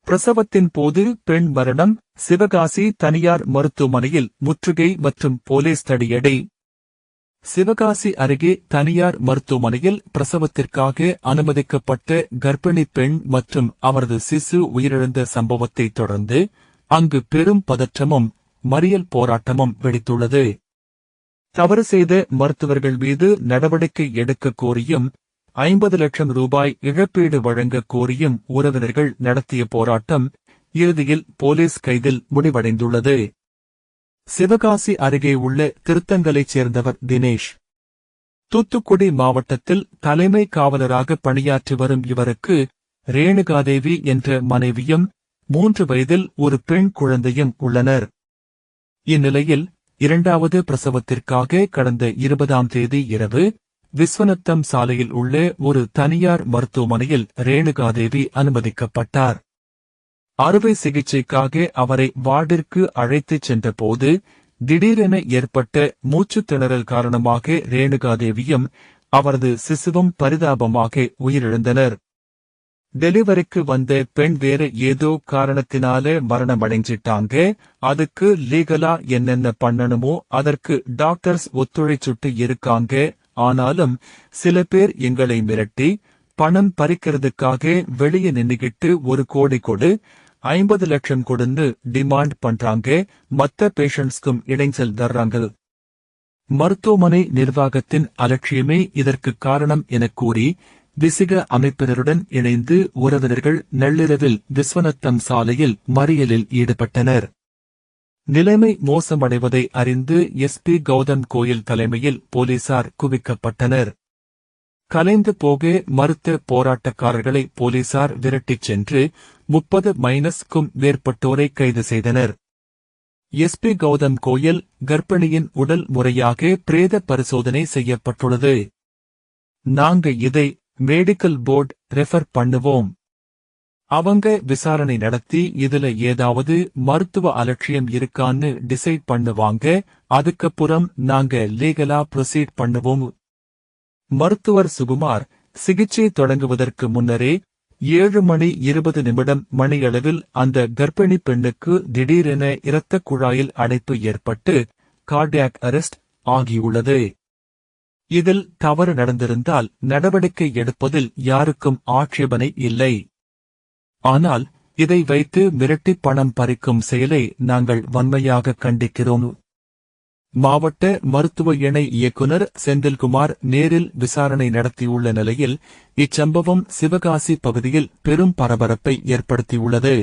பிரசவத்தின் போது பெண் மரணம். சிவகாசி தனியார் மருத்துவமனையில் முற்றுகை மற்றும் போலீஸ் தடியடி. சிவகாசி அருகே தனியார் மருத்துவமனையில் பிரசவத்திற்காக அனுமதிக்கப்பட்ட கர்ப்பிணி பெண் மற்றும் அவரது சிசு உயிரிழந்த சம்பவத்தை தொடர்ந்து அங்கு பெரும் பதற்றமும் மறியல் போராட்டமும் வெடித்துள்ளது. தவறு செய்த மருத்துவர்கள் மீது நடவடிக்கை எடுக்க கோரியும் 50 லட்சம் ரூபாய் இழப்பீடு வழங்க கோரியும் உறவினர்கள் நடத்திய போராட்டம் இறுதியில் போலீஸ் கைதில் முடிவடைந்துள்ளது. சிவகாசி அருகே உள்ள திருத்தங்கலைச் சேர்ந்தவர் தினேஷ். தூத்துக்குடி மாவட்டத்தில் தலைமை காவலராக பணியாற்றி வரும் இவருக்கு ரேணுகாதேவி என்ற மனைவியும் 3 வயதில் ஒரு பெண் குழந்தையும் உள்ளனர். இந்நிலையில் 2வது பிரசவத்திற்காக கடந்த 20ஆம் தேதி இரவு விஸ்வநத்தம் சாலையில் உள்ள ஒரு தனியார் மருத்துவமனையில் ரேணுகாதேவி அனுமதிக்கப்பட்டார். அறுவை சிகிச்சைக்காக அவரை வார்டிற்கு அழைத்துச் சென்றபோது திடீரென ஏற்பட்ட மூச்சுத் திணறல் காரணமாக ரேணுகாதேவியும் அவரது சிசுவும் பரிதாபமாக உயிரிழந்தனர். டெலிவரிக்கு வந்த பெண் வேற ஏதோ காரணத்தினால மரணமடைஞ்சிட்டாங்க. அதுக்கு லீகலா என்னென்ன பண்ணணுமோ அதற்கு டாக்டர்ஸ் ஒத்துழைச்சுட்டு இருக்காங்க. ஆனாலும் சில பேர் எங்களை மிரட்டி பணம் பறிக்கிறதுக்காக வெளியே நின்னுகிட்டு 1 கோடி கொடு, 50 லட்சம் கொடுன்னு டிமாண்ட் பண்றாங்க. மத்த பேஷண்ட்ஸ்க்கும் இடைஞ்சல் தர்றாங்க. மருத்துவமனை நிர்வாகத்தின் அலட்சியமே இதற்கு காரணம் எனக் கூறி விசிக அமைப்பினருடன் இணைந்து உறவினர்கள் நள்ளிரவில் விஸ்வநத்தம் சாலையில் மறியலில் ஈடுபட்டனர். நிலைமை மோசமடைவதை அறிந்து எஸ்பி கௌதம் கோயில் தலைமையில் போலீசார் குவிக்கப்பட்டனர். கலைந்து போக மறுத்த போராட்டக்காரர்களை போலீசார் விரட்டிச் சென்று 30-க்கும் மேற்பட்டோரை கைது செய்தனர். எஸ்பி கௌதம் கோயில் கர்ப்பிணியின் உடல் முறையாக பிரேத பரிசோதனை செய்யப்பட்டுள்ளது. நாங்க இதை மெடிக்கல் போர்டு ரெஃபர் பண்ணுவோம். அவங்க விசாரணை நடத்தி இதுல ஏதாவது மருத்துவ அலட்சியம் இருக்கான்னு டிசைட் பண்ணுவாங்க. அதுக்கப்புறம் நாங்க லீகலா ப்ரொசீட் பண்ணுவோம். மருத்துவர் சுகுமார் சிகிச்சை தொடங்குவதற்கு முன்னரே 7:20 மணியளவில் அந்த கர்ப்பிணி பெண்ணுக்கு திடீரென இரத்தக் குழாயில் அடைப்பு ஏற்பட்டு கார்டியாக் அரெஸ்ட் ஆகியுள்ளது. இதில் தவறு நடந்திருந்தால் நடவடிக்கை எடுப்பதில் யாருக்கும் ஆட்சேபனை இல்லை. ஆனால் இதை வைத்து மிரட்டி பணம் பறிக்கும் செயலை நாங்கள் வன்மையாக கண்டிக்கிறோம். மாவட்ட மருத்துவ இணை இயக்குனர் செந்தில்குமார் நேரில் விசாரணை நடத்தியுள்ள நிலையில் இச்சம்பவம் சிவகாசி பகுதியில் பெரும் பரபரப்பை ஏற்படுத்தியுள்ளது.